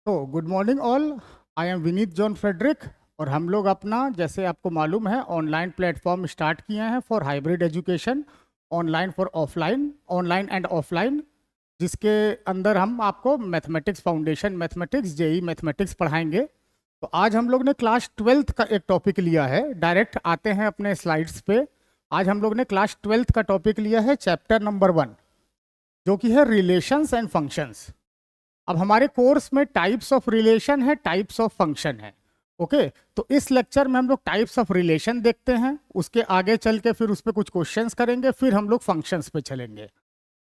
तो good morning all. I am Vineet John Frederick और हम लोग अपना, जैसे आपको मालूम है, ऑनलाइन प्लेटफॉर्म स्टार्ट किए हैं for hybrid education, online for offline, online and offline, जिसके अंदर हम आपको mathematics foundation, mathematics, JEE mathematics पढ़ाएंगे। तो आज हम लोग ने क्लास 12th का एक टॉपिक लिया है। डायरेक्ट आते हैं अपने स्लाइड्स पे। आज हम लोग ने क्लास 12th का टॉपिक लिया है चैप्टर नंबर 1, जो कि है रिलेशंस एंड फंक्शंस। अब हमारे कोर्स में टाइप्स ऑफ रिलेशन है, टाइप्स ऑफ फंक्शन है। ओके, तो इस लेक्चर में हम लोग टाइप्स ऑफ रिलेशन देखते हैं, उसके आगे चल के फिर उस पर कुछ क्वेश्चंस करेंगे, फिर हम लोग फंक्शंस पे चलेंगे।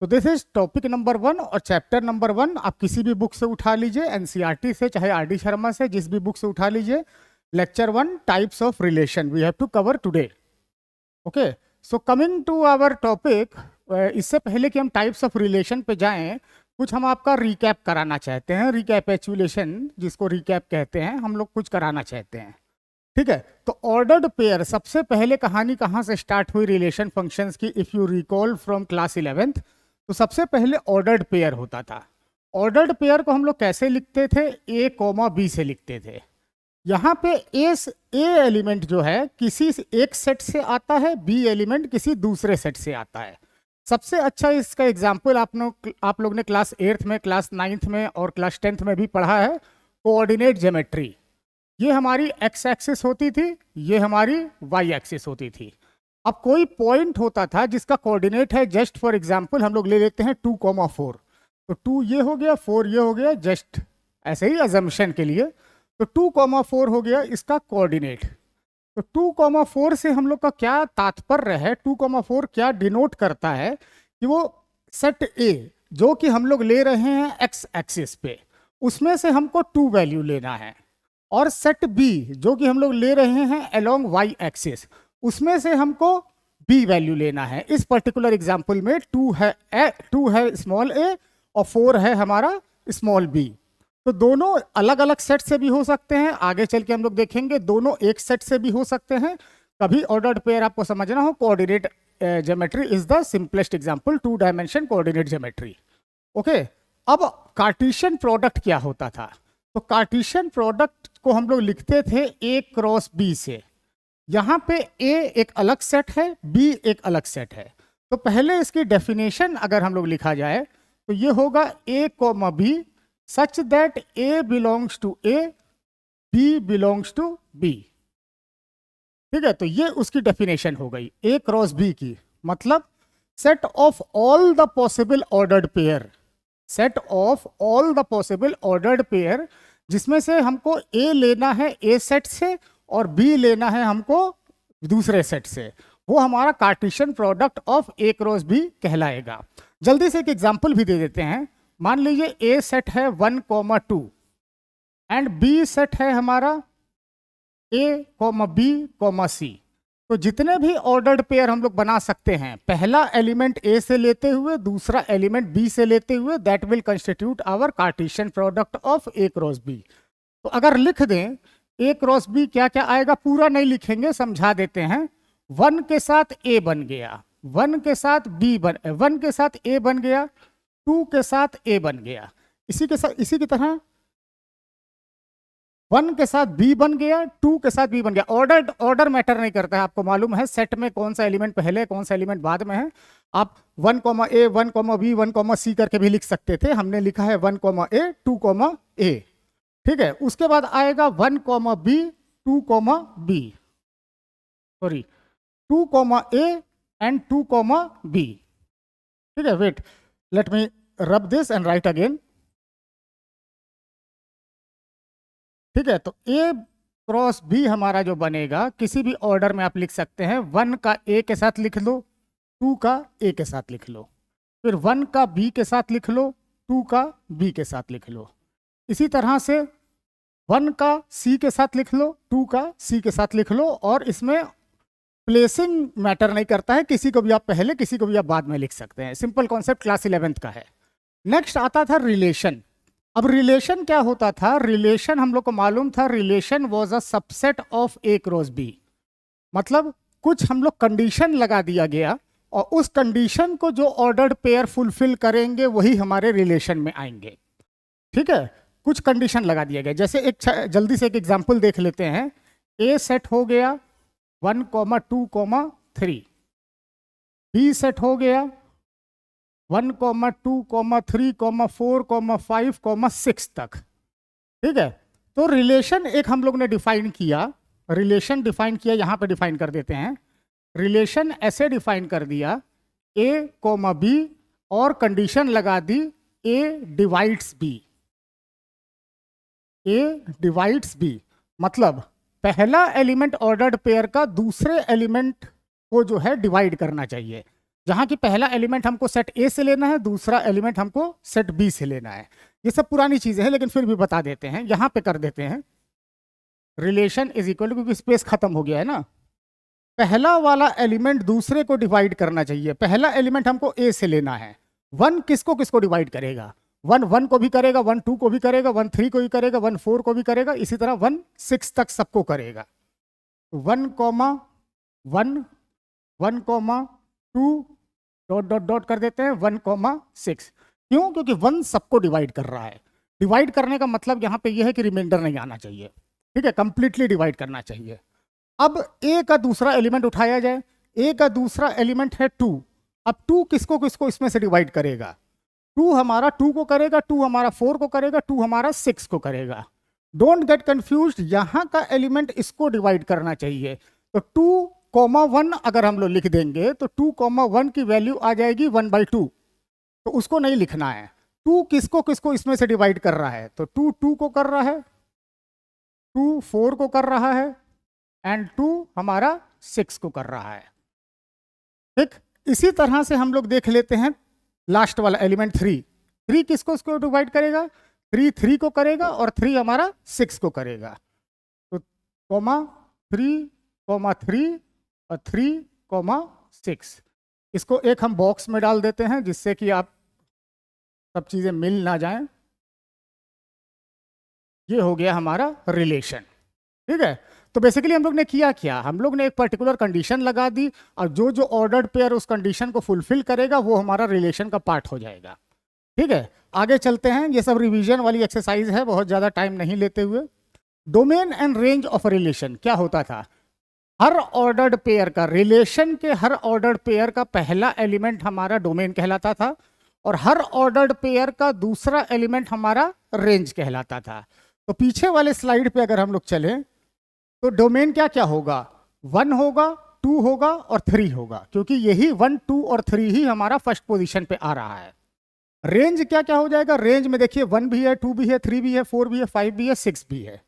तो दिस इज टॉपिक नंबर 1 और चैप्टर नंबर 1। आप किसी भी बुक से उठा लीजिए, एनसीईआरटी से, चाहे आर डी शर्मा से, जिस भी बुक से उठा लीजिए। Lecture 1, types of relation we have to cover today. Okay, so coming to our topic, इससे पहले कि हम टाइप्स ऑफ रिलेशन पे जाएं, कुछ हम आपका रिकैप कराना चाहते हैं। रिकैपिचुलेशन जिसको रिकैप कहते हैं, हम लोग कुछ कराना चाहते हैं। ठीक है, तो ऑर्डर्ड पेयर, सबसे पहले कहानी कहाँ से स्टार्ट हुई रिलेशन फंक्शंस की? If you recall from class 11th, तो सबसे पहले ऑर्डर्ड पेयर होता था। ऑर्डर्ड पेयर को हम लोग कैसे लिखते थे? ए कॉमा बी से लिखते थे। यहाँ पे ए एलिमेंट जो है किसी एक सेट से आता है, बी एलिमेंट किसी दूसरे सेट से आता है। सबसे अच्छा इसका एग्जाम्पल आप लोग ने क्लास 8th में, क्लास 9th में और क्लास 10th में भी पढ़ा है, कोऑर्डिनेट ज्योमेट्री। ये हमारी एक्स एक्सिस होती थी, ये हमारी वाई एक्सिस होती थी। अब कोई पॉइंट होता था जिसका कोऑर्डिनेट है, जस्ट फॉर एग्जाम्पल हम लोग ले लेते हैं 2,4। तो 2 ये हो गया, 4 ये हो गया, जस्ट ऐसे ही अजम्पशन के लिए। तो 2,4 हो गया इसका कोऑर्डिनेट। तो 2,4 से हम लोग का क्या तात्पर्य है? 2,4 क्या डिनोट करता है? कि वो सेट ए जो कि हम लोग ले रहे हैं एक्स एक्सिस पे, उसमें से हमको 2 वैल्यू लेना है, और सेट बी जो कि हम लोग ले रहे हैं अलोंग वाई एक्सिस, उसमें से हमको बी वैल्यू लेना है। इस पर्टिकुलर एग्जांपल में 2 है स्मॉल ए और 4 है हमारा स्मॉल बी। तो दोनों अलग अलग सेट से भी हो सकते हैं, आगे चल के हम लोग देखेंगे दोनों एक सेट से भी हो सकते हैं। कभी ऑर्डर्ड पेयर आपको समझना हो, coordinate geometry is the simplest example, 2 dimension coordinate geometry. Okay, अब कार्टेशियन प्रोडक्ट क्या होता था? तो कार्टेशियन प्रोडक्ट को हम लोग लिखते थे ए क्रॉस बी से। यहाँ पे ए एक अलग सेट है, बी एक अलग सेट है। तो पहले इसकी डेफिनेशन अगर हम लोग लिखा जाए तो ये होगा A comma B such that A belongs to A, B belongs to B। ठीक है, तो ये उसकी डेफिनेशन हो गई A क्रॉस B की। मतलब set of all the possible ordered pair, set of all the possible ordered pair, जिसमें से हमको A लेना है A सेट से और B लेना है हमको दूसरे सेट से, वो हमारा Cartesian product of A cross B कहलाएगा। जल्दी से एक एग्जांपल भी दे देते हैं। मान लीजिए ए सेट है 1,2 एंड बी सेट है हमारा ए बी सी। तो जितने भी ऑर्डर्ड पेयर हम लोग बना सकते हैं, पहला एलिमेंट ए से लेते हुए, दूसरा एलिमेंट बी से लेते हुए, that will constitute our Cartesian product of A cross B. तो अगर लिख दें ए क्रॉस बी क्या क्या आएगा, पूरा नहीं लिखेंगे, समझा देते हैं। 1 के साथ ए बन गया, 1 के साथ बी बन, 1 के साथ ए बन गया, 2 के साथ ए बन गया, इसी के साथ इसी की तरह 1 के साथ बी बन गया, 2 के साथ बी बन गया। ऑर्डर मैटर नहीं करता है, आपको मालूम है सेट में कौन सा एलिमेंट पहले कौन सा एलिमेंट बाद में है। आप 1 ए 1 बी 1 सी करके भी लिख सकते थे, हमने लिखा है 1 ए 2 ए। ठीक है, उसके बाद आएगा 1 B 2 B, sorry 2 A and 2 B. ठीक है, wait, let me rub this and right again. ठीक है, तो ए क्रॉस बी हमारा जो बनेगा, किसी भी ऑर्डर में आप लिख सकते हैं। 1 का ए के साथ लिख लो, 2 का ए के साथ लिख लो, फिर 1 का बी के साथ लिख लो, 2 का बी के साथ लिख लो। इसी तरह से 1 का सी के साथ लिख लो, 2 का सी के साथ लिख लो, और इसमें प्लेसिंग मैटर नहीं करता है, किसी को भी आप पहले किसी को भी आप बाद में लिख सकते हैं। सिंपल कॉन्सेप्ट क्लास 11th का है। नेक्स्ट आता था रिलेशन। अब रिलेशन क्या होता था? रिलेशन हम लोग को मालूम था, relation was a subset of A cross B. मतलब कुछ हम लोग कंडीशन लगा दिया गया, और उस कंडीशन को जो ऑर्डर्ड पेयर फुलफिल करेंगे वही हमारे रिलेशन में आएंगे। ठीक है, कुछ कंडीशन लगा दिया गया। जैसे एक जल्दी से एक एग्जांपल देख लेते हैं। ए सेट हो गया 1, 2, 3, बी सेट हो गया 1, 2, 3, 4, 5, 6 तक। ठीक है, तो रिलेशन एक हम लोग ने डिफाइन किया, रिलेशन डिफाइन किया, यहां पे डिफाइन कर देते हैं। रिलेशन ऐसे डिफाइन कर दिया ए कोमा बी और कंडीशन लगा दी A divides B. A divides B मतलब पहला एलिमेंट ऑर्डर्ड पेयर का दूसरे एलिमेंट को जो है डिवाइड करना चाहिए। जहां कि पहला एलिमेंट हमको सेट ए से लेना है, दूसरा एलिमेंट हमको सेट बी से लेना है। ये सब पुरानी चीजें हैं लेकिन फिर भी बता देते हैं, यहां पे कर देते हैं। रिलेशन इज इक्वल, क्योंकि स्पेस खत्म हो गया है ना, पहला वाला एलिमेंट दूसरे को डिवाइड करना चाहिए। पहला एलिमेंट हमको ए से लेना है। 1 किसको किसको डिवाइड करेगा? 1 1 को भी करेगा, 1 2 को भी करेगा, 1 3 को भी करेगा, 1 4 को भी करेगा, इसी तरह 1 6 तक सबको करेगा। 1, 1, 1, 2 डॉट डॉट डॉट कर देते हैं 1, 6। क्यों? क्योंकि 1 सबको डिवाइड कर रहा है। डिवाइड करने का मतलब यहाँ पे यह है कि रिमाइंडर नहीं आना चाहिए। ठीक है, कंप्लीटली डिवाइड करना चाहिए। अब ए का दूसरा एलिमेंट उठाया जाए। ए का दूसरा एलिमेंट है 2। अब 2 किसको किसको इसमें से डिवाइड करेगा? 2 हमारा 2 को करेगा, 2 हमारा 4 को करेगा, 2 हमारा 6 को करेगा। डोंट गेट कंफ्यूज्ड, यहां का एलिमेंट इसको डिवाइड करना चाहिए। तो 2, 1 अगर हम लोग लिख देंगे तो 2, 1 की वैल्यू आ जाएगी 1/2। तो उसको नहीं लिखना है। 2 किसको किसको इसमें से डिवाइड कर रहा है? तो 2 2 को कर रहा है, 2 4 को कर रहा है, एंड 2 हमारा 6 को कर रहा है। ठीक, इसी तरह से हम लोग देख लेते हैं लास्ट वाला एलिमेंट 3। 3 किसको इसको डिवाइड करेगा? 3 3 को करेगा और 3 हमारा 6 को करेगा। तो 3, 3 और 3, 6। इसको एक हम बॉक्स में डाल देते हैं जिससे कि आप सब चीजें मिल ना जाएं। ये हो गया हमारा रिलेशन। ठीक है, तो बेसिकली हम लोग ने किया क्या? हम लोग ने एक पर्टिकुलर कंडीशन लगा दी और जो जो ऑर्डर्ड पेयर उस कंडीशन को फुलफिल करेगा वो हमारा रिलेशन का पार्ट हो जाएगा। ठीक है, आगे चलते हैं। ये सब रिवीजन वाली एक्सरसाइज है, बहुत ज़्यादा टाइम नहीं लेते हुए। Domain and range of relation क्या होता था? हर ऑर्डर्ड पेयर का, रिलेशन के हर ऑर्डर्ड पेयर का पहला एलिमेंट हमारा डोमेन कहलाता था और हर ऑर्डर्ड पेयर का दूसरा एलिमेंट हमारा रेंज कहलाता था। तो पीछे वाले स्लाइड पे अगर हम लोग चलें तो डोमेन क्या क्या होगा? 1 होगा, 2 होगा और 3 होगा, क्योंकि यही 1 2 और 3 ही हमारा फर्स्ट पोजीशन पे आ रहा है। रेंज क्या क्या हो जाएगा? रेंज में देखिए 1 भी है, 2 भी है, 3 भी है, 4 भी है, 5 भी है, 6 भी है।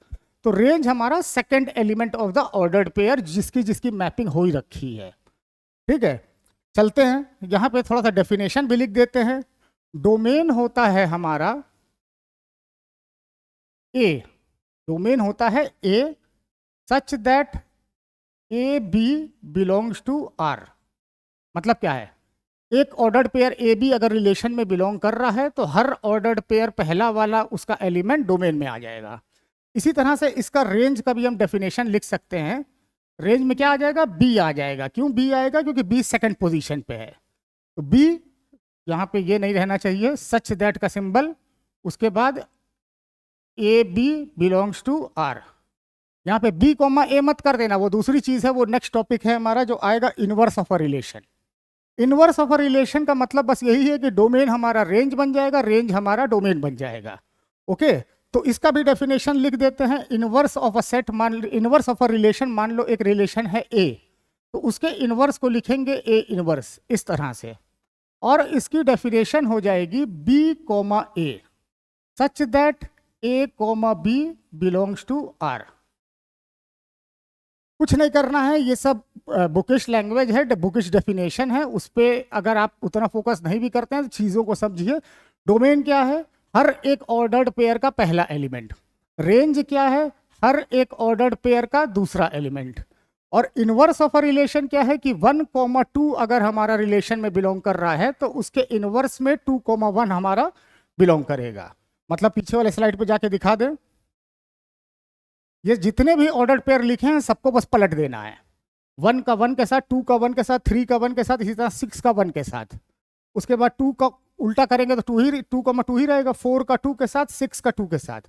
तो रेंज हमारा second element of the ordered pair जिसकी मैपिंग हो ही रखी है। ठीक है, चलते हैं। यहां पे थोड़ा सा डेफिनेशन भी लिख देते हैं। डोमेन होता है हमारा ए, डोमेन होता है A such that A B belongs to R. मतलब क्या है? एक ऑर्डर्ड पेयर ए बी अगर रिलेशन में बिलोंग कर रहा है तो हर ऑर्डर्ड पेयर पहला वाला उसका एलिमेंट डोमेन में आ जाएगा। इसी तरह से इसका रेंज का भी हम डेफिनेशन लिख सकते हैं। रेंज में क्या आ जाएगा? बी आ जाएगा। क्यों बी आएगा? क्योंकि बी सेकंड पोजीशन पे है। तो बी यहाँ पे ये नहीं रहना चाहिए, सच दैट का सिंबल, उसके बाद A B belongs to R. यहाँ पे बी कॉमा ए मत कर देना, वो दूसरी चीज है, वो नेक्स्ट टॉपिक है हमारा जो आएगा, inverse of a relation. Inverse of a relation का मतलब बस यही है कि डोमेन हमारा रेंज बन जाएगा, रेंज हमारा डोमेन बन जाएगा। ओके, तो इसका भी डेफिनेशन लिख देते हैं। Inverse of a set inverse of a relation, मान लो एक रिलेशन है ए, तो उसके इनवर्स को लिखेंगे ए इनवर्स इस तरह से, और इसकी डेफिनेशन हो जाएगी B comma A such that A comma B belongs to R. कुछ नहीं करना है, ये सब बुकिश लैंग्वेज है, बुकिश डेफिनेशन है, उस पर अगर आप उतना फोकस नहीं भी करते हैं तो चीज़ों को समझिए। डोमेन क्या है? हर एक ऑर्डर्ड पेयर का पहला एलिमेंट। रेंज क्या है? हर एक ऑर्डर्ड पेयर का दूसरा एलिमेंट। और इनवर्स ऑफ अ रिलेशन क्या है कि 1, 2 अगर हमारा रिलेशन में बिलोंग कर रहा है तो उसके इनवर्स में 2, 1 हमारा बिलोंग करेगा। मतलब पीछे वाले स्लाइड पे जाके दिखा दें, ये जितने भी ऑर्डर्ड पेयर लिखे हैं सबको बस पलट देना है। 1 का 1 के साथ, 2 का 1 के साथ, 3 का 1 के साथ, इसी तरह 6 का 1 के साथ। उसके बाद 2 का उल्टा करेंगे तो 2 ही रहेगा, 4 का 2 के साथ, 6 का 2 के साथ,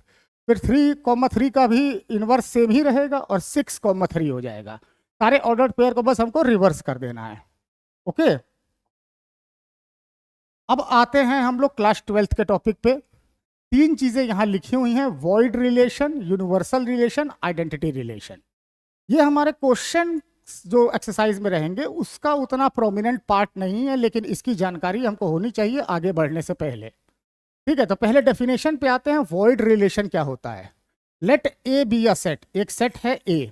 फिर 3 का भी इनवर्स सेम ही रहेगा और 6 हो जाएगा। सारे ऑर्डर्ड पेयर को बस हमको रिवर्स कर देना है। ओके, अब आते हैं हम लोग क्लास 12th के टॉपिक पे। 3 चीजें यहां लिखी हुई हैं, void relation, universal relation, identity relation. ये हमारे क्वेश्चन जो एक्सरसाइज में रहेंगे उसका उतना प्रोमिनेंट पार्ट नहीं है, लेकिन इसकी जानकारी हमको होनी चाहिए आगे बढ़ने से पहले। ठीक है, तो पहले डेफिनेशन पे आते हैं। वॉइड रिलेशन क्या होता है? Let A B a set, एक सेट है ए,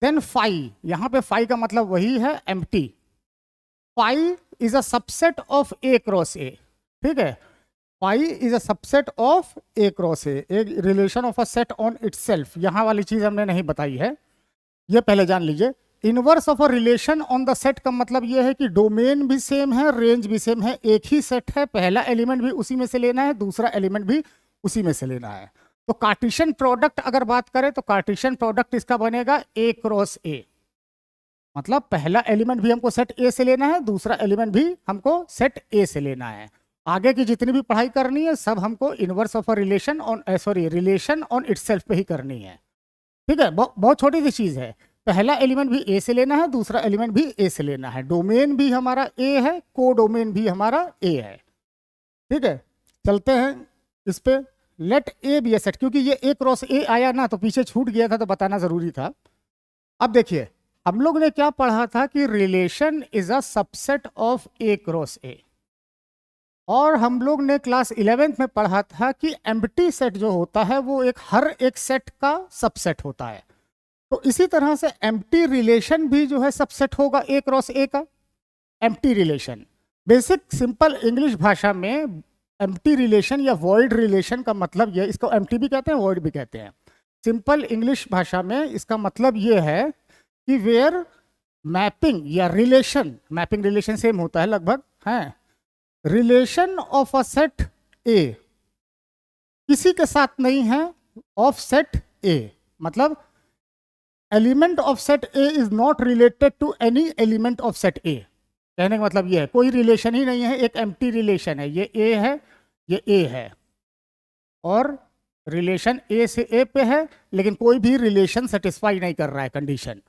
देन फाई, यहां पे फाई का मतलब वही है empty, phi is a subset of A cross A. ठीक है, phi is a subset of A cross A, एक relation of a set on itself. यहां वाली चीज हमने नहीं बताई है, ये पहले जान लीजिए। Inverse of a relation on the set का मतलब ये है कि डोमेन भी सेम है, रेंज भी सेम है, एक ही सेट है, पहला एलिमेंट भी उसी में से लेना है, दूसरा एलिमेंट भी उसी में से लेना है। तो कार्टेशियन प्रोडक्ट अगर बात करें तो कार्टेशियन प्रोडक्ट इसका बनेगा ए क्रॉस ए, मतलब पहला एलिमेंट भी हमको सेट ए से लेना है, दूसरा एलिमेंट भी हमको सेट ए से लेना है। आगे की जितनी भी पढ़ाई करनी है सब हमको inverse of a relation on relation on itself पे ही करनी है। ठीक है, बहुत छोटी सी चीज है, पहला एलिमेंट भी ए से लेना है, दूसरा एलिमेंट भी ए से लेना है, डोमेन भी हमारा ए है, को डोमेन भी हमारा ए है। ठीक है, चलते हैं इस पे। Let A B a set, क्योंकि ये ए क्रॉस ए आया ना तो पीछे छूट गया था तो बताना जरूरी था। अब देखिए हम लोग ने क्या पढ़ा था कि relation is a subset of A cross ए, और हम लोग ने क्लास 11th में पढ़ा था कि एम्प्टी सेट जो होता है वो हर एक सेट का सबसेट होता है। तो इसी तरह से एम्प्टी रिलेशन भी जो है सबसेट होगा ए क्रॉस ए का। Empty relation basic simple English भाषा में एम्प्टी रिलेशन या वॉइड रिलेशन का मतलब ये, इसको एम्प्टी भी कहते हैं वॉइड भी कहते हैं। सिंपल इंग्लिश भाषा में इसका मतलब ये है कि वेयर मैपिंग या रिलेशन, मैपिंग रिलेशन सेम होता है लगभग, है, relation of a set A किसी के साथ नहीं है ऑफ सेट ए, मतलब element of set A is not related to any element of set A. कहने का मतलब ये है कोई रिलेशन ही नहीं है, एक एम्प्टी रिलेशन है, ये ए है, ये ए है, और रिलेशन ए से ए पे है, लेकिन कोई भी रिलेशन सेटिस्फाई नहीं कर रहा है कंडीशन।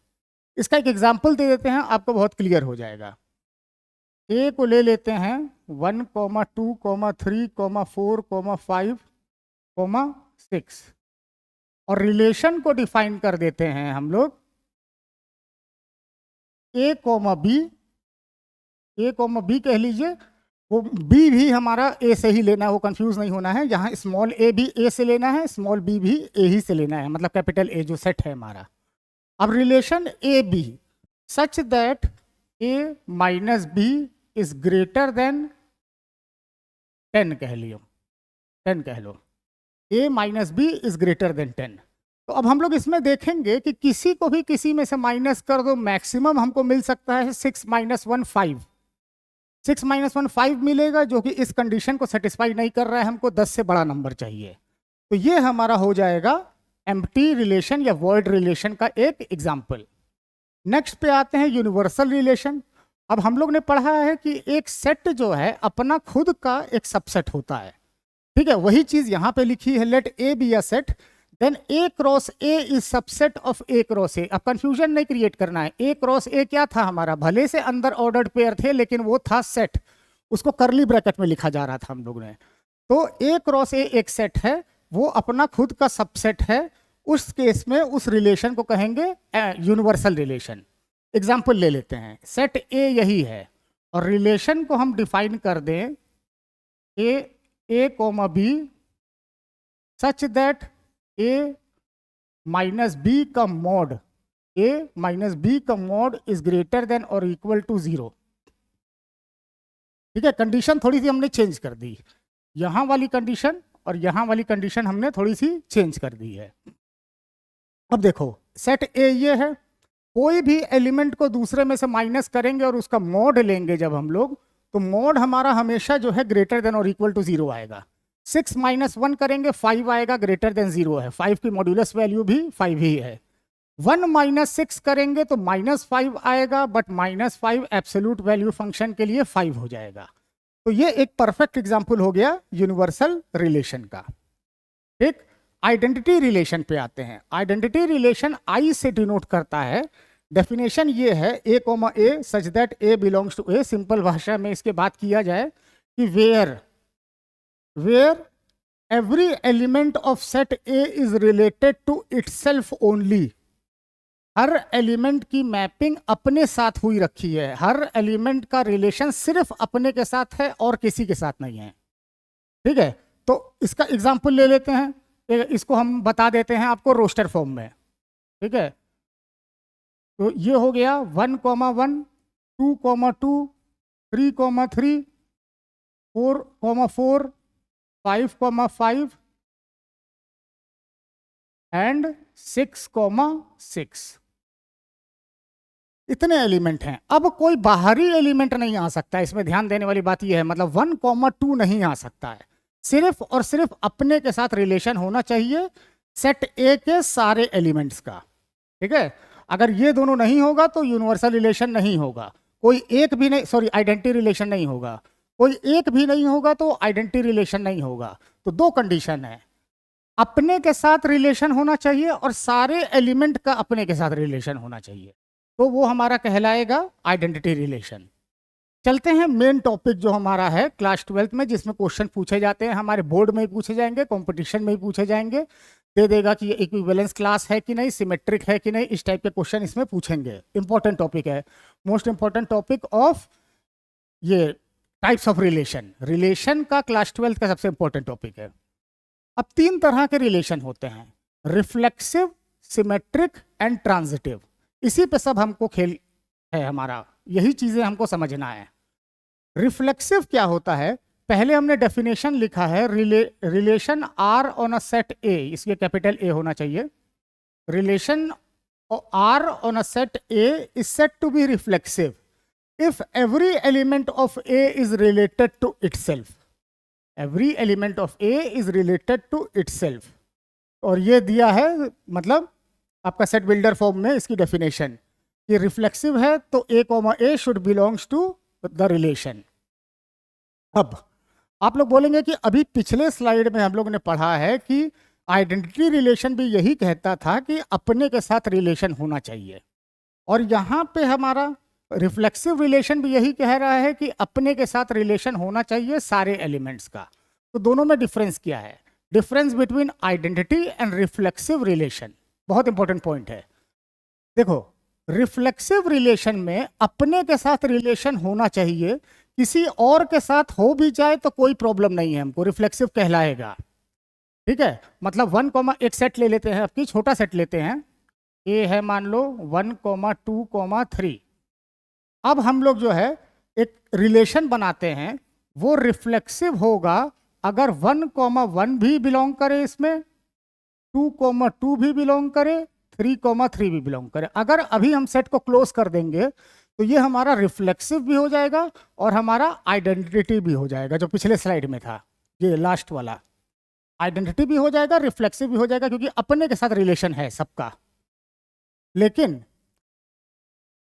इसका एक एग्जाम्पल दे देते हैं, आपको बहुत क्लियर हो जाएगा। ए को ले लेते हैं 1, 2, 3, 4, 5, 6, और रिलेशन को डिफाइन कर देते हैं हम लोग ए कॉमा बी कह लीजिए। वो बी भी हमारा ए से ही लेना है, वो कंफ्यूज नहीं होना है, यहाँ स्मॉल ए भी ए से लेना है, स्मॉल बी भी ए ही से लेना है, मतलब कैपिटल ए जो सेट है हमारा। अब relation A B such that A minus B is greater than 10 कह लियो, 10 कह लो, a minus B is greater than 10। तो अब हम लोग इसमें देखेंगे कि किसी को भी किसी में से माइनस कर दो, मैक्सिमम हमको मिल सकता है 6 - 1 5, 6 - 1 5 मिलेगा, जो कि इस कंडीशन को सेटिस्फाई नहीं कर रहा है, हमको 10 से बड़ा नंबर चाहिए। तो ये हमारा हो जाएगा एम्प्टी रिलेशन या वॉइड रिलेशन का एक एग्जाम्पल। नेक्स्ट पे आते हैं यूनिवर्सल रिलेशन। अब हम लोग ने पढ़ा है कि एक सेट जो है अपना खुद का एक सबसेट होता है। ठीक है, वही चीज यहां पे लिखी है, let A B a set then A cross A is subset of A cross A. अब कंफ्यूजन नहीं क्रिएट करना है, ए क्रॉस ए क्या था हमारा, भले से अंदर ऑर्डर्ड पेयर थे लेकिन वो था सेट, उसको करली ब्रैकेट में लिखा जा रहा था हम लोग ने। तो ए क्रॉस ए एक सेट है, वो अपना खुद का सबसेट है, उस केस में उस रिलेशन को कहेंगे यूनिवर्सल रिलेशन। एग्जाम्पल ले लेते हैं, सेट ए यही है और रिलेशन को हम डिफाइन कर दें A comma B such that A minus B का मॉड, ए माइनस बी का मॉड इज ग्रेटर देन और इक्वल टू 0। ठीक है, कंडीशन थोड़ी सी हमने चेंज कर दी, यहां वाली कंडीशन और यहां वाली कंडीशन हमने थोड़ी सी चेंज कर दी है। अब देखो सेट ए ये है, कोई भी एलिमेंट को दूसरे में से माइनस करेंगे और उसका मॉड लेंगे जब हम लोग, तो मॉड हमारा हमेशा जो है ग्रेटर देन और इक्वल टू 0 आएगा। 6 - 1 करेंगे 5 आएगा, ग्रेटर देन 0 है, 5 की मॉड्यूलस वैल्यू भी 5 ही है। 1 - 6 करेंगे तो -5 आएगा, बट -5 एब्सोल्यूट वैल्यू फंक्शन के लिए 5 हो जाएगा। तो ये एक परफेक्ट एग्जाम्पल हो गया यूनिवर्सल रिलेशन का। ठीक, आइडेंटिटी रिलेशन पे आते हैं। आइडेंटिटी रिलेशन आई से डिनोट करता है। डेफिनेशन ये है A comma A such that A belongs to A. Simple भाषा में इसके बात किया जाए कि where every element of set A is related to itself only. हर एलिमेंट की मैपिंग अपने साथ हुई रखी है, हर एलिमेंट का रिलेशन सिर्फ अपने के साथ है और किसी के साथ नहीं है। ठीक है, तो इसका एग्जाम्पल ले लेते हैं, इसको हम बता देते हैं आपको रोस्टर फॉर्म में। ठीक है, तो ये हो गया 1,1, 2,2, 3,3, 4,4, 5,5 एंड 6,6। इतने एलिमेंट हैं। अब कोई बाहरी एलिमेंट नहीं आ सकता, इसमें ध्यान देने वाली बात यह है, मतलब 1,2 नहीं आ सकता है। सिर्फ और सिर्फ अपने के साथ रिलेशन होना चाहिए सेट ए के सारे एलिमेंट्स का। ठीक है, अगर ये दोनों नहीं होगा तो यूनिवर्सल रिलेशन नहीं होगा। कोई एक भी नहीं, सॉरी, आइडेंटिटी रिलेशन नहीं होगा। कोई एक भी नहीं होगा तो आइडेंटिटी रिलेशन नहीं होगा। तो दो कंडीशन है, अपने के साथ रिलेशन होना चाहिए और सारे एलिमेंट का अपने के साथ रिलेशन होना चाहिए, तो वो हमारा कहलाएगा आइडेंटिटी रिलेशन। चलते हैं मेन टॉपिक जो हमारा है क्लास 12th में, जिसमें क्वेश्चन पूछे जाते हैं, हमारे बोर्ड में ही पूछे जाएंगे, कंपटीशन में ही पूछे जाएंगे। दे देगा कि ये इक्विवेलेंस क्लास है कि नहीं, सिमेट्रिक है कि नहीं, इस टाइप के क्वेश्चन इसमें पूछेंगे। इंपॉर्टेंट टॉपिक है, मोस्ट इंपॉर्टेंट टॉपिक ऑफ ये टाइप्स ऑफ रिलेशन का क्लास 12th का सबसे इंपॉर्टेंट टॉपिक है। अब 3 तरह के रिलेशन होते हैं, रिफ्लेक्सिव, सिमेट्रिक एंड ट्रांजिटिव। इसी पे सब हमको खेल है हमारा, यही चीजें हमको समझना है। रिफ्लेक्सिव क्या होता है, पहले हमने डेफिनेशन लिखा है, relation R on a set A, इसलिए कैपिटल ए होना चाहिए। Relation R on a set A is set to be reflexive if every element of A is related to itself. Every element of A is related to itself. और ये दिया है, मतलब आपका set builder form में इसकी definition, कि reflexive है तो A, A should belongs to the relation. अब आप लोग बोलेंगे कि अभी पिछले स्लाइड में हम लोग ने पढ़ा है कि आइडेंटिटी रिलेशन भी यही कहता था कि अपने के साथ रिलेशन होना चाहिए, और यहाँ पे हमारा रिफ्लेक्सिव रिलेशन भी यही कह रहा है कि अपने के साथ रिलेशन होना चाहिए सारे एलिमेंट्स का। तो दोनों में डिफरेंस क्या है, difference between identity and reflexive relation, बहुत इंपॉर्टेंट पॉइंट है। देखो, रिफ्लेक्सिव रिलेशन में अपने के साथ रिलेशन होना चाहिए, किसी और के साथ हो भी जाए तो कोई प्रॉब्लम नहीं है, हमको रिफ्लेक्सिव कहलाएगा। ठीक है, मतलब 1, एक सेट ले लेते हैं, आपकी छोटा सेट लेते हैं, ए है मान लो 1, 2, 3। अब हम लोग जो है एक रिलेशन बनाते हैं, वो रिफ्लेक्सिव होगा अगर 1, 1 भी बिलोंग करे इसमें, 2, 2 भी बिलोंग करे, 3, 3 भी बिलोंग करे। अगर अभी हम सेट को क्लोज कर देंगे तो ये हमारा रिफ्लेक्सिव भी हो जाएगा और हमारा आइडेंटिटी भी हो जाएगा, जो पिछले स्लाइड में था, ये लास्ट वाला। आइडेंटिटी भी हो जाएगा, रिफ्लेक्सिव भी हो जाएगा, क्योंकि अपने के साथ रिलेशन है सबका। लेकिन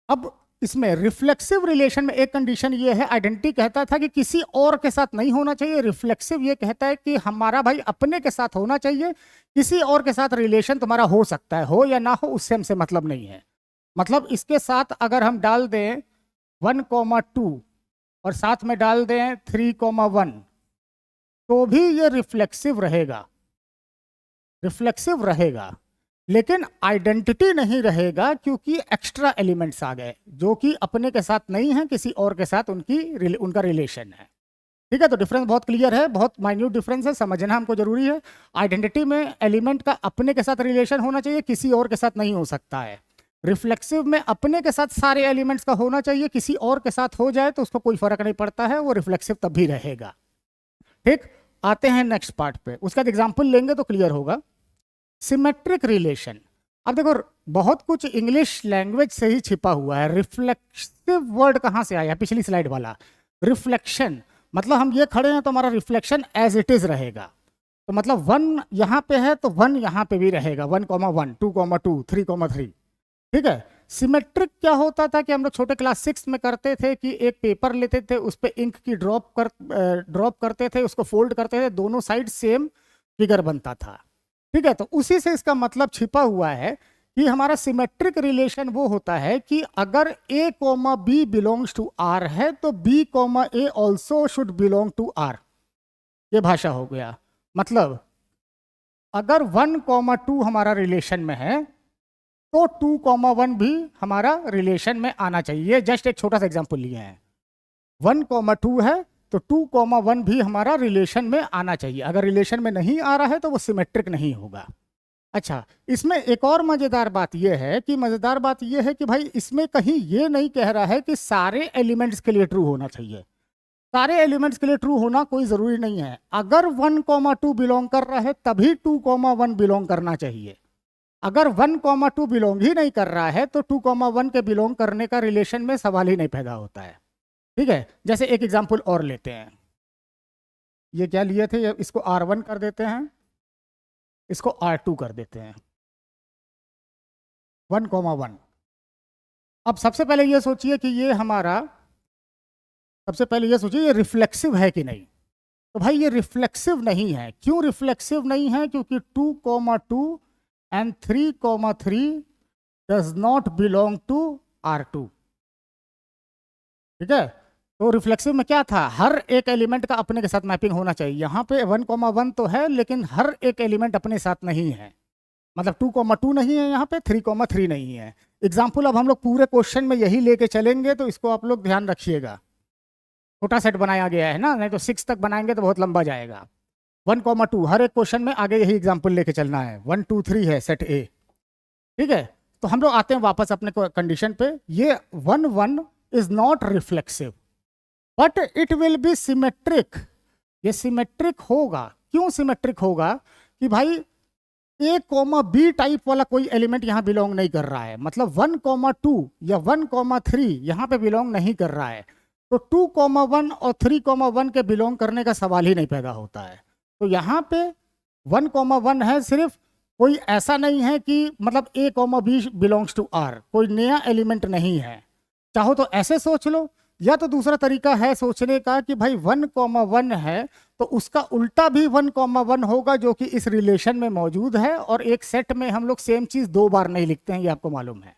अब इसमें रिफ्लेक्सिव रिलेशन में एक कंडीशन ये है, आइडेंटिटी कहता था कि किसी और के साथ नहीं होना चाहिए, रिफ्लेक्सिव ये कहता है कि हमारा भाई अपने के साथ होना चाहिए, किसी और के साथ रिलेशन तुम्हारा हो सकता है, हो या ना हो उससे हमसे मतलब नहीं है। मतलब इसके साथ अगर हम डाल दें 1, 2 और साथ में डाल दें 3, 1 तो भी ये रिफ्लेक्सिव रहेगा, रिफ्लेक्सिव रहेगा, लेकिन आइडेंटिटी नहीं रहेगा, क्योंकि एक्स्ट्रा एलिमेंट्स आ गए जो कि अपने के साथ नहीं है, किसी और के साथ उनका रिलेशन है। ठीक है, तो डिफरेंस बहुत क्लियर है, बहुत माइन्यूट डिफरेंस है, समझना हमको जरूरी है। आइडेंटिटी में एलिमेंट का अपने के साथ रिलेशन होना चाहिए, किसी और के साथ नहीं हो सकता है। रिफ्लेक्सिव में अपने के साथ सारे एलिमेंट्स का होना चाहिए, किसी और के साथ हो जाए तो उसको कोई फर्क नहीं पड़ता है, वो रिफ्लेक्सिव तब भी रहेगा। ठीक, आते हैं नेक्स्ट पार्ट पे, उसका एग्जाम्पल लेंगे तो क्लियर होगा। Symmetric relation. अब देखो, बहुत कुछ इंग्लिश लैंग्वेज से ही छिपा हुआ है। रिफ्लेक्सिव वर्ड कहाँ से आया, पिछली स्लाइड वाला रिफ्लेक्शन, मतलब हम ये खड़े हैं तो हमारा रिफ्लेक्शन एज इट इज रहेगा, तो मतलब 1 यहाँ पे है तो 1 यहाँ पे भी रहेगा, 1, 1, 2, 2, 3, 3। ठीक है, सिमेट्रिक क्या होता था कि हम लोग छोटे क्लास 6 में करते थे कि एक पेपर लेते थे, उस पर इंक की ड्रॉप करते थे, उसको फोल्ड करते थे, दोनों साइड सेम फिगर बनता था। ठीक है, तो उसी से इसका मतलब छिपा हुआ है कि हमारा सिमेट्रिक रिलेशन वो होता है कि अगर a comma B belongs to R है तो b comma A also should belong to R. ये भाषा हो गया। मतलब अगर 1 कॉमा 2 हमारा रिलेशन में है तो 2 कॉमा 1 भी हमारा रिलेशन में आना चाहिए। जस्ट एक छोटा सा एग्जांपल लिए हैं, 1 कॉमा 2 है तो 2 कॉमा 1 भी हमारा रिलेशन में आना चाहिए। अगर रिलेशन में नहीं आ रहा है तो वो सिमेट्रिक नहीं होगा। अच्छा, इसमें एक और मजेदार बात यह है कि भाई इसमें कहीं ये नहीं कह रहा है कि सारे एलिमेंट्स के लिए ट्रू होना चाहिए। सारे एलिमेंट्स के लिए ट्रू होना कोई जरूरी नहीं है। अगर 1 कॉमा 2 बिलोंग कर रहा है तभी 2 कॉमा 1 बिलोंग करना चाहिए। अगर 1 कॉमा 2 बिलोंग ही नहीं कर रहा है तो 2 कॉमा 1 के बिलोंग करने का रिलेशन में सवाल ही नहीं पैदा होता है। ठीक है, जैसे एक एग्जांपल और लेते हैं। ये क्या लिए थे, इसको R1 कर देते हैं, इसको R2 कर देते हैं, 1 कॉमा 1। अब सबसे पहले ये सोचिए कि ये रिफ्लेक्सिव है कि नहीं। तो भाई ये रिफ्लेक्सिव नहीं है। क्यों रिफ्लेक्सिव नहीं है? क्योंकि 2 comma 2 and 3 comma 3 does not belong to R2। ठीक है, तो रिफ्लेक्सिव में क्या था, हर एक एलिमेंट का अपने के साथ मैपिंग होना चाहिए। यहाँ पे 1 कॉमा 1 तो है लेकिन हर एक एलिमेंट अपने साथ नहीं है। मतलब 2 कॉमा 2 नहीं है, यहाँ पे 3 कॉमा 3 नहीं है। एग्जाम्पल अब हम लोग पूरे क्वेश्चन में यही लेके चलेंगे, तो इसको आप लोग ध्यान रखिएगा। छोटा सेट बनाया गया है ना, नहीं तो 6 तक बनाएंगे तो बहुत लंबा जाएगा। 1 कॉमा 2 हर एक क्वेश्चन में आगे यही एग्जाम्पल लेके चलना है। 1 2 3 है सेट ए। ठीक है, तो हम लोग आते हैं वापस अपने कंडीशन पे। ये 1 1 is not reflexive but it will be symmetric. ये सिमेट्रिक होगा। क्यों सिमेट्रिक होगा? कि भाई ए कॉमा बी टाइप वाला कोई एलिमेंट यहाँ बिलोंग नहीं कर रहा है। मतलब 1 कॉमा 2 या 1 कॉमा 3 यहाँ पे बिलोंग नहीं कर रहा है, तो 2 कॉमा 1 और 3 कॉमा 1 के बिलोंग करने का सवाल ही नहीं पैदा होता है। तो यहाँ पे 1 कॉमा 1 है सिर्फ, कोई ऐसा नहीं है कि मतलब A comma B belongs to R, कोई नया एलिमेंट नहीं है। चाहो तो ऐसे सोच लो, या तो दूसरा तरीका है सोचने का कि भाई 1 कॉमा 1 है तो उसका उल्टा भी 1 कॉमा 1 होगा जो कि इस रिलेशन में मौजूद है। और एक सेट में हम लोग सेम चीज 2 बार नहीं लिखते हैं, ये आपको मालूम है।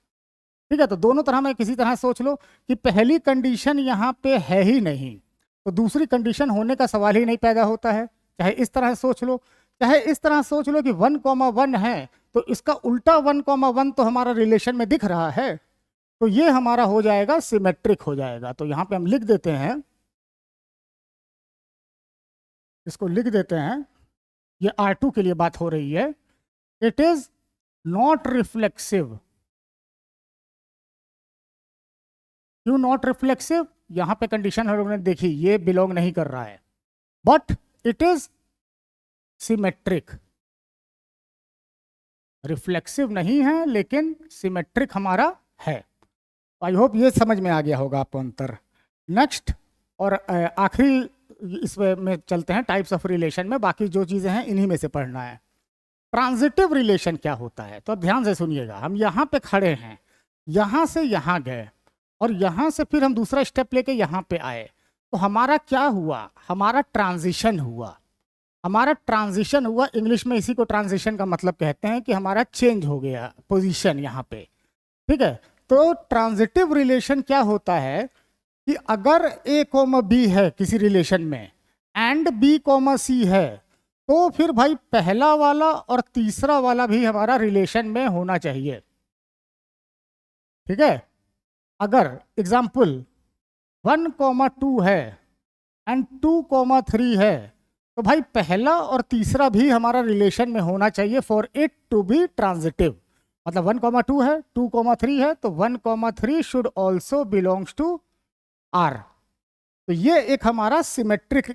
ठीक है, तो दोनों तरह में किसी तरह सोच लो कि पहली कंडीशन यहाँ पे है ही नहीं तो दूसरी कंडीशन होने का सवाल ही नहीं पैदा होता है। चाहे इस तरह सोच लो, चाहे इस तरह सोच लो कि 1 कॉमा 1 है तो इसका उल्टा 1 कॉमा 1 तो हमारा रिलेशन में दिख रहा है, तो ये हमारा हो जाएगा सिमेट्रिक हो जाएगा। तो यहां पे हम लिख देते हैं, इसको लिख देते हैं, ये R2 के लिए बात हो रही है। It is not reflexive. क्यों नॉट रिफ्लेक्सिव? यहां पे कंडीशन हम लोगों ने देखी, ये बिलोंग नहीं कर रहा है, but it is symmetric. Reflexive नहीं है लेकिन सिमेट्रिक हमारा है। आई होप ये समझ में आ गया होगा आपको अंतर। नेक्स्ट और आखिरी इसमें चलते हैं टाइप्स ऑफ रिलेशन में। बाकी जो चीज़ें हैं इन्हीं में से पढ़ना है। ट्रांजिटिव रिलेशन क्या होता है, तो अब ध्यान से सुनिएगा। हम यहाँ पे खड़े हैं, यहाँ से यहाँ गए और यहाँ से फिर हम दूसरा स्टेप लेके यहाँ पे आए, तो हमारा क्या हुआ? हमारा ट्रांजिशन हुआ। हमारा ट्रांजिशन हुआ, इंग्लिश में इसी को ट्रांजिशन का मतलब कहते हैं कि हमारा चेंज हो गया पोजीशन यहाँ पे। ठीक है, तो ट्रांजिटिव रिलेशन क्या होता है कि अगर ए कॉमा बी है किसी रिलेशन में एंड बी कॉमा सी है, तो फिर भाई पहला वाला और तीसरा वाला भी हमारा रिलेशन में होना चाहिए। ठीक है, अगर एग्जाम्पल 1 कॉमा 2 है एंड 2 कॉमा 3 है, तो भाई पहला और तीसरा भी हमारा रिलेशन में होना चाहिए for it to be transitive. मतलब 1 कॉमा 2 है, 2 कॉमा 3 है, तो 1 comma 3 should also belongs to R. तो ये एक हमारा सिमेट्रिक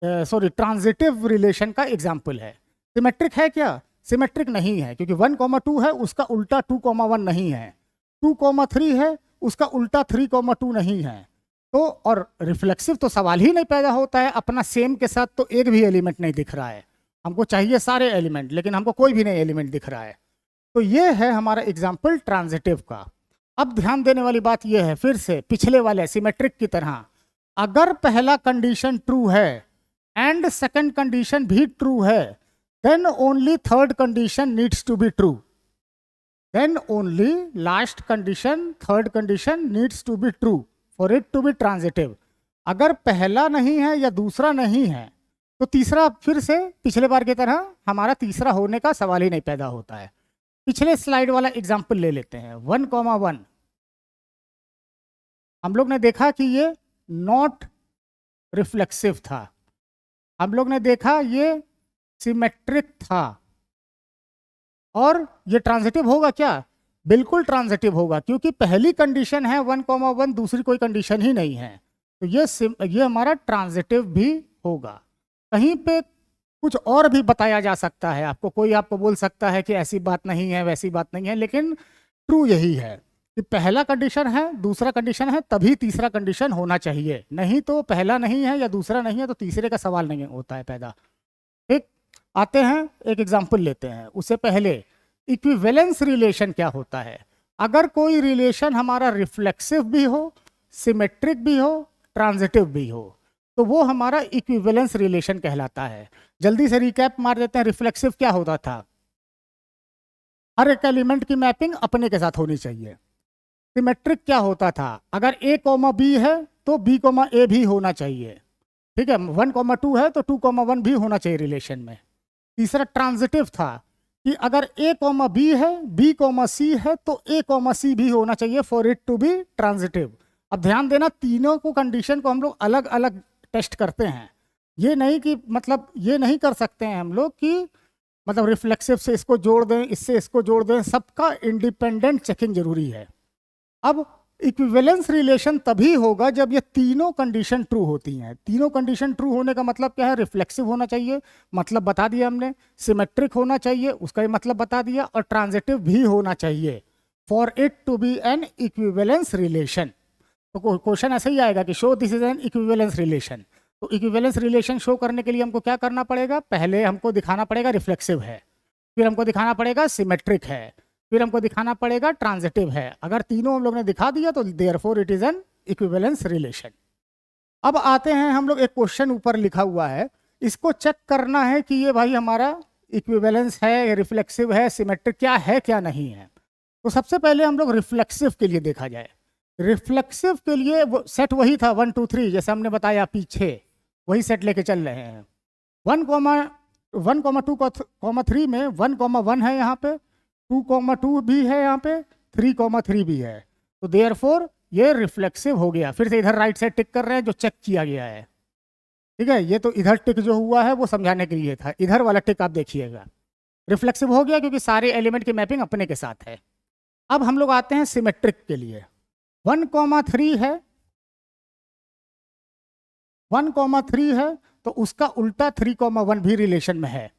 ट्रांजिटिव रिलेशन का एग्जाम्पल है। सिमेट्रिक है क्या? सिमेट्रिक नहीं है, क्योंकि 1 कॉमा 2 है उसका उल्टा 2 कॉमा 1 नहीं है, 2 कॉमा 3 है उसका उल्टा 3 कॉमा 2 नहीं है। तो और रिफ्लेक्सिव तो सवाल ही नहीं पैदा होता है। अपना सेम के साथ तो एक भी एलिमेंट नहीं दिख रहा है, हमको चाहिए सारे एलिमेंट, लेकिन हमको कोई भी नहीं एलिमेंट दिख रहा है। तो ये है हमारा एग्जाम्पल ट्रांजिटिव का। अब ध्यान देने वाली बात यह है, फिर से पिछले वाले सिमेट्रिक की तरह, अगर पहला कंडीशन ट्रू है एंड सेकंड कंडीशन भी ट्रू है, then only third condition needs to be true, then only last condition third condition needs to be true for it to be transitive. अगर पहला नहीं है या दूसरा नहीं है तो तीसरा, फिर से पिछले बार की तरह हमारा तीसरा होने का सवाल ही नहीं पैदा होता है। पिछले स्लाइड वाला एग्जाम्पल ले लेते हैं, 1,1 हम लोग ने देखा कि ये नॉट रिफ्लेक्सिव था, हम लोग ने देखा ये सिमेट्रिक था, और ये ट्रांजिटिव होगा क्या? बिल्कुल ट्रांजिटिव होगा, क्योंकि पहली कंडीशन है 1,1, दूसरी कोई कंडीशन ही नहीं है, तो ये हमारा ट्रांजिटिव भी होगा। कहीं पे कुछ और भी बताया जा सकता है आपको, कोई आपको बोल सकता है कि ऐसी बात नहीं है, वैसी बात नहीं है, लेकिन ट्रू यही है कि पहला कंडीशन है, दूसरा कंडीशन है, तभी तीसरा कंडीशन होना चाहिए, नहीं तो पहला नहीं है या दूसरा नहीं है तो तीसरे का सवाल नहीं होता है पैदा। ठीक, आते हैं एक एग्जाम्पल लेते हैं। उससे पहले इक्विवेलेंस रिलेशन क्या होता है? अगर कोई रिलेशन हमारा रिफ्लेक्सिव भी हो, सिमेट्रिक भी हो, ट्रांजिटिव भी हो, तो वो हमारा इक्विवेलेंस रिलेशन कहलाता है। जल्दी से रिकैप मार देते हैं। रिफ्लेक्सिव क्या होता था? हर एक एलिमेंट की मैपिंग अपने के साथ होनी चाहिए। सिमेट्रिक क्या होता था? अगर a कॉमा b है तो b कॉमा a भी होना चाहिए। ठीक है, 1,2 है तो 2,1 भी होना चाहिए रिलेशन में। तीसरा ट्रांजिटिव था कि अगर a कॉमा b है, b कॉमा c है तो a कॉमा c भी होना चाहिए for it to be transitive. अब ध्यान देना, तीनों को कंडीशन को हम लोग अलग अलग टेस्ट करते हैं। ये नहीं कि मतलब ये नहीं कर सकते हैं हम लोग कि मतलब रिफ्लेक्सिव से इसको जोड़ दें, इससे इसको जोड़ दें, सबका इंडिपेंडेंट चेकिंग जरूरी है। अब इक्विवेलेंस रिलेशन तभी होगा जब ये तीनों कंडीशन ट्रू होती हैं। तीनों कंडीशन ट्रू होने का मतलब क्या है? रिफ्लेक्सिव होना चाहिए, मतलब बता दिया हमने, सिमेट्रिक होना चाहिए, उसका ही मतलब बता दिया, और ट्रांजिटिव भी होना चाहिए for it to be an equivalence relation. तो क्वेश्चन ऐसा ही आएगा कि show this is an equivalence relation. तो इक्विवेलेंस रिलेशन शो करने के लिए हमको क्या करना पड़ेगा? पहले हमको दिखाना पड़ेगा रिफ्लेक्सिव है, फिर हमको दिखाना पड़ेगा सिमेट्रिक है, फिर हमको दिखाना पड़ेगा ट्रांजिटिव है। अगर तीनों हम लोग ने दिखा दिया तो therefore it is an equivalence relation. अब आते हैं हम लोग, एक क्वेश्चन ऊपर लिखा हुआ है, इसको चेक करना है कि ये भाई हमारा इक्विवेलेंस है, रिफ्लेक्सिव है, सिमेट्रिक क्या है क्या नहीं है। तो सबसे पहले हम लोग रिफ्लेक्सिव के लिए देखा जाए। रिफ्लेक्सिव के लिए वो सेट वही था 1 2 3, जैसे हमने बताया पीछे, वही सेट लेके चल रहे हैं। 1,2,3 में 1,1 है यहाँ पे, 2,2 भी है यहाँ पे, 3,3 भी है, तो देयरफॉर ये रिफ्लेक्सिव हो गया। फिर से इधर राइट साइड टिक कर रहे हैं जो चेक किया गया है। ठीक है, ये तो इधर टिक जो हुआ है वो समझाने के लिए था, इधर वाला टिक आप देखिएगा, रिफ्लेक्सिव हो गया क्योंकि सारे एलिमेंट की मैपिंग अपने के साथ है। अब हम लोग आते हैं सिमेट्रिक के लिए। 1,3 है, 1,3 है तो उसका उल्टा 3,1 भी रिलेशन में है।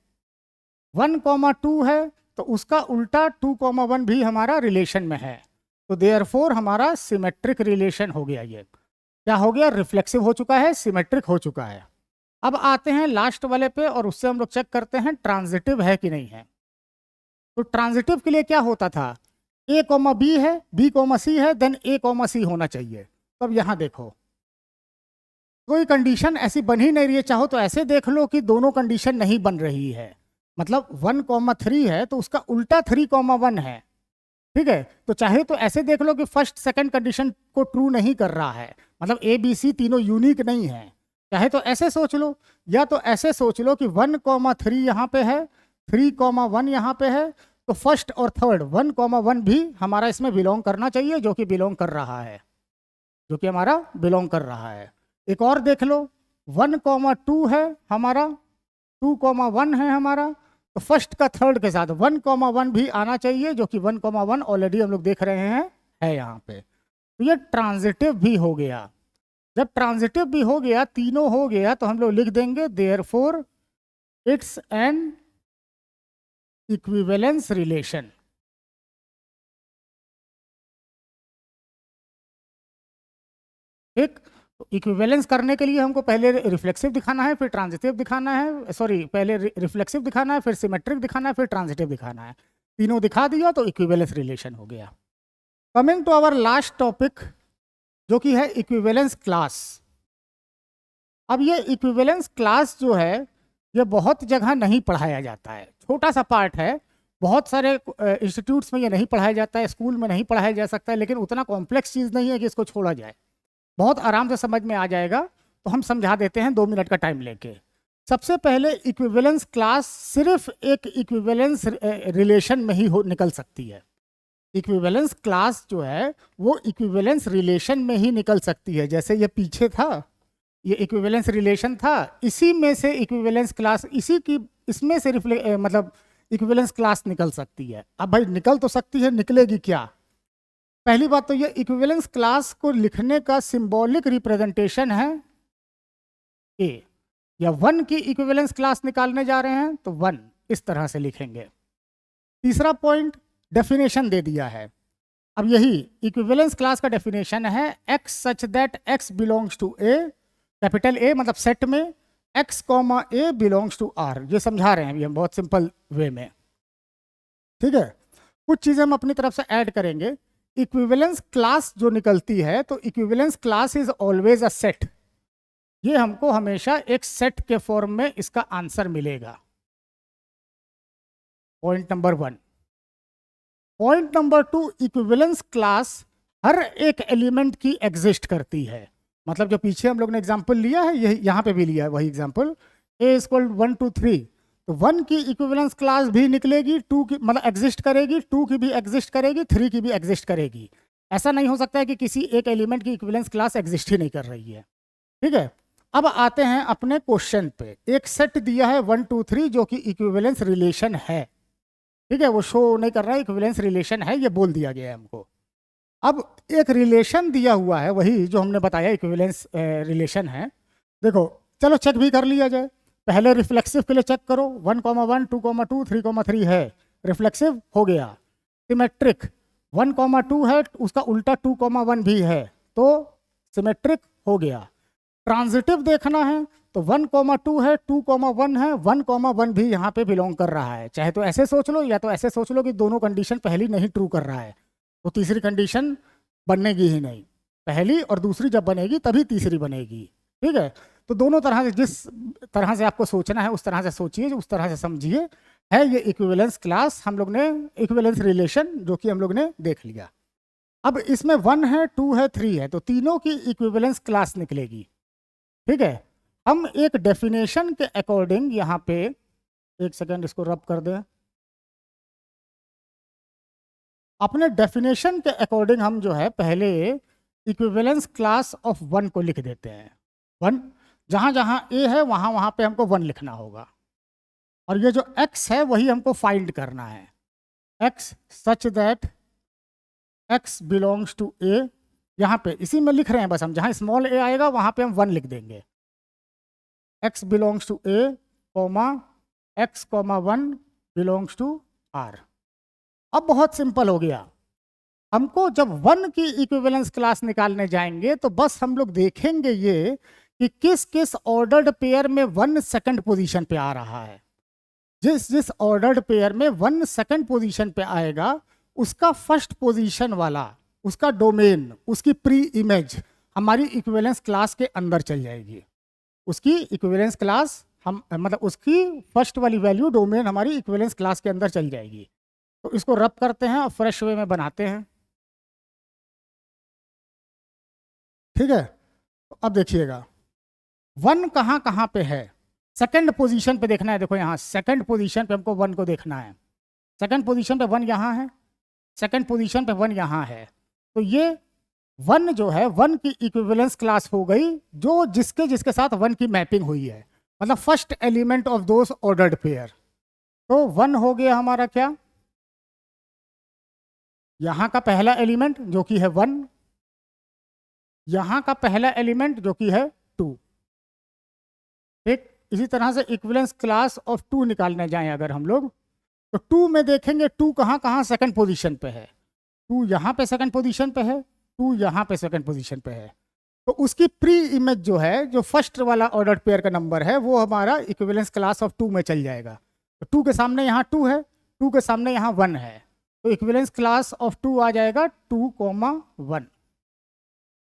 1,2 है तो उसका उल्टा 2,1 भी हमारा रिलेशन में है। तो देयरफॉर हमारा सिमेट्रिक रिलेशन हो गया। ये क्या हो गया? रिफ्लेक्सिव हो चुका है, सिमेट्रिक हो चुका है। अब आते हैं लास्ट वाले पे और उससे हम लोग चेक करते हैं ट्रांजिटिव है कि नहीं है। तो ट्रांजिटिव के लिए क्या होता था? a कॉमा b है, b कॉमा c है, देन a कॉमा c होना चाहिए। तो अब यहाँ देखो, कोई कंडीशन ऐसी बन ही नहीं रही है। चाहो तो ऐसे देख लो कि दोनों कंडीशन नहीं बन रही है, मतलब 1,3 है तो उसका उल्टा 3,1 है। ठीक है, तो चाहे तो ऐसे देख लो कि फर्स्ट सेकंड कंडीशन को ट्रू नहीं कर रहा है, मतलब ए बी सी तीनों यूनिक नहीं है। चाहे तो ऐसे सोच लो, या तो ऐसे सोच लो कि 1,3 यहाँ पे है, 3,1 यहाँ पे है, तो फर्स्ट और थर्ड 1,1 भी हमारा इसमें बिलोंग करना चाहिए, जो कि बिलोंग कर रहा है, जो कि हमारा बिलोंग कर रहा है। एक और देख लो, 1,2 है हमारा, 2,1 है हमारा, तो फर्स्ट का थर्ड के साथ 1,1 भी आना चाहिए, जो कि 1,1 ऑलरेडी हम लोग देख रहे हैं है यहाँ पे। तो ये ट्रांजिटिव भी हो गया। जब ट्रांजिटिव भी हो गया, तीनों हो गया, तो हम लोग लिख देंगे therefore it's an equivalence relation. ठीक, इक्विवेलेंस करने के लिए हमको पहले रिफ्लेक्सिव दिखाना है, फिर ट्रांजिटिव दिखाना है, सॉरी पहले रिफ्लेक्सिव दिखाना है, फिर सिमेट्रिक दिखाना है, फिर ट्रांजिटिव दिखाना है। तीनों दिखा दिया तो इक्विवेलेंस रिलेशन हो गया। Coming to our last topic जो कि है इक्विवेलेंस क्लास। अब ये इक्विवेलेंस क्लास जो है ये बहुत जगह नहीं पढ़ाया जाता है, छोटा सा पार्ट है, बहुत सारे इंस्टीट्यूट्स में ये नहीं पढ़ाया जाता है, स्कूल में नहीं पढ़ाया जा सकता है, लेकिन उतना कॉम्प्लेक्स चीज़ नहीं है कि इसको छोड़ा जाए, बहुत आराम से समझ में आ जाएगा। तो हम समझा देते हैं 2 मिनट का टाइम लेके। सबसे पहले इक्विवेलेंस क्लास सिर्फ एक इक्विवेलेंस रिलेशन में ही निकल सकती है। इक्विवेलेंस क्लास जो है वो इक्विवेलेंस रिलेशन में ही निकल सकती है। जैसे ये पीछे था, ये इक्विवेलेंस रिलेशन था, इसी में से इक्विवेलेंस क्लास, इसमें से मतलब इक्विवेलेंस क्लास निकल सकती है। अब भाई निकल तो सकती है, निकलेगी क्या? पहली बात तो ये इक्विवेलेंस क्लास को लिखने का सिंबॉलिक रिप्रेजेंटेशन है ए, या 1 की इक्विवेलेंस क्लास निकालने जा रहे हैं तो 1 इस तरह से लिखेंगे। तीसरा पॉइंट, डेफिनेशन दे दिया है। अब यही इक्विवेलेंस क्लास का डेफिनेशन है, x such that x belongs to a, capital A मतलब सेट में, x comma a belongs to r। ये समझा रहे हैं अभी हम बहुत सिंपल वे में, ठीक है। कुछ चीज़ें हम अपनी तरफ से ऐड करेंगे। इक्विवेलेंस क्लास जो निकलती है तो equivalence class is always a set, ये हमको हमेशा एक सेट के फॉर्म में इसका आंसर मिलेगा। Point number 1। Point number 2, equivalence class हर एक एलिमेंट की एग्जिस्ट करती है। मतलब जो पीछे हम लोग ने एग्जांपल लिया है, यही यहाँ पे भी लिया है वही एग्जांपल, a इक्वल 1 2 3, तो 1 की इक्विवेलेंस क्लास भी निकलेगी, 2 की मतलब एग्जिस्ट करेगी, 2 की भी एग्जिस्ट करेगी, 3 की भी एग्जिस्ट करेगी। ऐसा नहीं हो सकता है कि किसी एक एलिमेंट की इक्विवेलेंस क्लास एग्जिस्ट ही नहीं कर रही है, ठीक है। अब आते हैं अपने क्वेश्चन पे। एक सेट दिया है 1 2 3 जो कि इक्विवेलेंस रिलेशन है, ठीक है, वो शो नहीं कर रहा है, इक्विवेलेंस रिलेशन है, ये बोल दिया गया है हमको। अब एक रिलेशन दिया हुआ है, वही जो हमने बताया इक्विवेलेंस रिलेशन है। देखो चलो चेक भी कर लिया जाए। पहले रिफ्लेक्सिव के लिए चेक करो, 1 1 2 2 3 3 है, रिफ्लेक्सिव हो गया। सिमेट्रिक 1 2 है, उसका उल्टा 2 1 भी है, तो सिमेट्रिक हो गया। ट्रांजिटिव देखना है तो 1 2 है, 2 1 है, 1 1 भी यहाँ पे बिलोंग कर रहा है। चाहे तो ऐसे सोच लो या तो ऐसे सोच लो कि दोनों कंडीशन पहली नहीं ट्रू कर रहा है, तो तीसरी कंडीशन बनेगी ही नहीं। पहली और दूसरी जब बनेगी तभी तीसरी बनेगी, ठीक है। तो दोनों तरह से, जिस तरह से आपको सोचना है उस तरह से सोचिए, उस तरह से समझिए। है ये इक्विवेलेंस क्लास हम लोग ने, इक्विवेलेंस रिलेशन जो कि हम लोग ने देख लिया। अब इसमें 1 है, 2 है, 3 है, तो तीनों की इक्विवेलेंस क्लास निकलेगी, ठीक है। हम एक डेफिनेशन के अकॉर्डिंग यहाँ पे, एक सेकेंड इसको रब कर दें, अपने डेफिनेशन के अकॉर्डिंग हम जो है पहले इक्विवेलेंस क्लास ऑफ 1 को लिख देते हैं। 1 जहाँ जहाँ a है वहाँ वहाँ पे हमको 1 लिखना होगा, और ये जो x है वही हमको फाइंड करना है। x such that x belongs to a, यहाँ पे इसी में लिख रहे हैं बस हम, जहाँ स्मॉल a आएगा वहाँ पे हम 1 लिख देंगे। x belongs to a comma x comma 1 belongs to r। अब बहुत सिंपल हो गया। हमको जब 1 की इक्विवेलेंस क्लास निकालने जाएंगे तो बस हम लोग देखेंगे ये कि किस किस ऑर्डर्ड पेयर में 1 सेकंड पोजीशन पे आ रहा है। जिस जिस ऑर्डर्ड पेयर में 1 सेकंड पोजीशन पे आएगा उसका फर्स्ट पोजीशन वाला, उसका डोमेन, उसकी प्री इमेज हमारी इक्विवेलेंस क्लास के अंदर चल जाएगी। उसकी इक्विवेलेंस क्लास हम मतलब उसकी फर्स्ट वाली वैल्यू डोमेन हमारी इक्विवेलेंस क्लास के अंदर चल जाएगी। तो इसको रब करते हैं और फ्रेश वे में बनाते हैं, ठीक है। तो अब देखिएगा 1 कहाँ कहाँ पे है, सेकंड पोजीशन पे देखना है। देखो यहाँ सेकंड पोजीशन पे हमको 1 को देखना है। सेकंड पोजीशन पे 1 यहाँ है, सेकंड पोजीशन पे 1 यहाँ है, तो ये 1 जो है 1 की इक्विवेलेंस क्लास हो गई जो जिसके जिसके साथ 1 की मैपिंग हुई है, मतलब first element of those ordered pair. तो 1 हो गया हमारा क्या, यहाँ का पहला एलिमेंट जो कि है 1, यहाँ का पहला एलिमेंट जो कि है 2, ठीक। इसी तरह से इक्विवेलेंस क्लास ऑफ 2 निकालने जाएं अगर हम लोग, तो 2 में देखेंगे 2 कहाँ कहाँ सेकंड पोजीशन पे है। 2 यहाँ पे सेकंड पोजीशन पे है, 2 यहाँ पे सेकंड पोजीशन पे है, तो उसकी प्री इमेज जो है, जो फर्स्ट वाला ऑर्डर्ड पेयर का नंबर है, वो हमारा इक्विवेलेंस क्लास ऑफ 2 में चल जाएगा। तो 2 के सामने यहाँ 2 है, 2 के सामने यहाँ 1 है, तो इक्विवेलेंस क्लास ऑफ 2 आ जाएगा 2,1।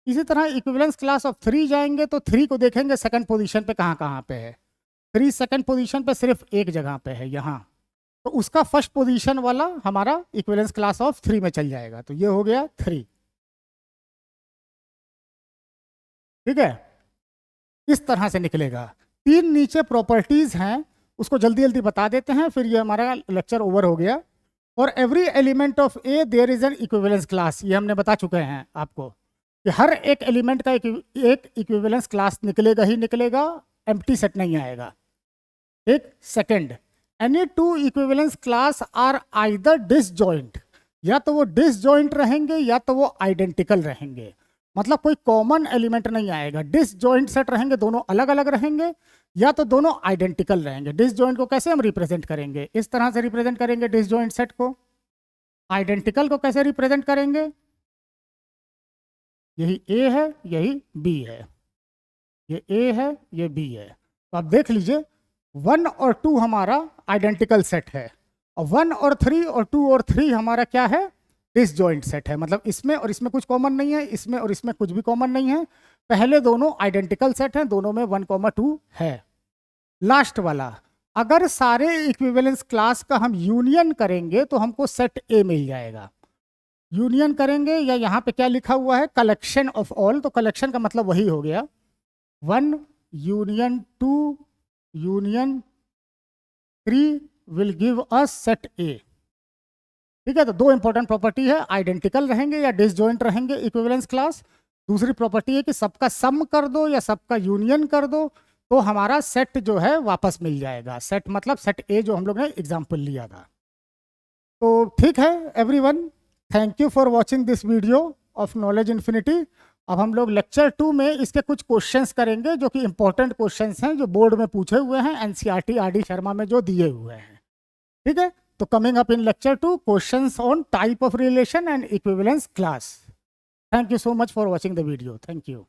इसी तरह इक्विवेलेंस क्लास ऑफ 3 जाएंगे तो 3 को देखेंगे सेकंड पोजीशन पे कहाँ कहाँ पे है। 3 सेकंड पोजीशन पे सिर्फ एक जगह पे है, यहाँ। तो उसका फर्स्ट पोजीशन वाला हमारा इक्विवेलेंस क्लास ऑफ 3 में चल जाएगा। तो ये हो गया 3। ठीक है, इस तरह से निकलेगा। 3 नीचे प्रॉपर्टीज हैं, उसको जल्दी जल्दी बता देते हैं, फिर ये हमारा लेक्चर ओवर हो गया। और every element of A there is an equivalence class, ये हमने बता चुके हैं आपको कि हर एक एलिमेंट का एक इक्विवेलेंस क्लास निकलेगा ही निकलेगा, एम्प्टी सेट नहीं आएगा। एक second, any two equivalence class are either disjoint, या तो वो डिसजॉइंट रहेंगे या तो वो आइडेंटिकल रहेंगे। मतलब कोई कॉमन एलिमेंट नहीं आएगा। डिसजॉइंट सेट रहेंगे, दोनों अलग अलग रहेंगे, या तो दोनों आइडेंटिकल रहेंगे। डिसजॉइंट को कैसे हम रिप्रेजेंट करेंगे? इस तरह से रिप्रेजेंट करेंगे डिसजॉइंट सेट को। आइडेंटिकल को कैसे रिप्रेजेंट करेंगे? यही ए है, यही बी है। ये ए है, ये बी है। तो आप देख लीजिए 1 और 2 हमारा आइडेंटिकल सेट है, और 1 और 3 और 2 और 3 हमारा क्या है? डिसजॉइंट सेट है। मतलब इसमें और इसमें कुछ कॉमन नहीं है, इसमें और इसमें कुछ भी कॉमन नहीं है। पहले दोनों आइडेंटिकल सेट हैं, दोनों में 1,2 है। लास्ट वाला, अगर सारे इक्विवेलेंस क्लास का हम यूनियन करेंगे तो हमको सेट ए मिल जाएगा। यूनियन करेंगे, या यहाँ पे क्या लिखा हुआ है? Collection of all. तो कलेक्शन का मतलब वही हो गया 1 union 2 union 3 will give us set ए। ठीक है, तो 2 इंपॉर्टेंट प्रॉपर्टी है, आइडेंटिकल रहेंगे या डिसजॉइंट रहेंगे इक्विवेलेंस क्लास। दूसरी प्रॉपर्टी है कि सबका सम कर दो या सबका यूनियन कर दो तो हमारा सेट जो है वापस मिल जाएगा। सेट मतलब सेट ए जो हम लोग ने एग्जाम्पल लिया था। तो ठीक है everyone, thank you for watching this video of knowledge infinity. अब हम लोग लेक्चर 2 में इसके कुछ क्वेश्चंस करेंगे जो कि इंपॉर्टेंट क्वेश्चंस हैं, जो बोर्ड में पूछे हुए हैं, एनसीईआरटी आरडी शर्मा में जो दिए हुए हैं। ठीक है, तो coming up in lecture 2, questions on type of relation and equivalence class. Thank you so much for watching the video. Thank you.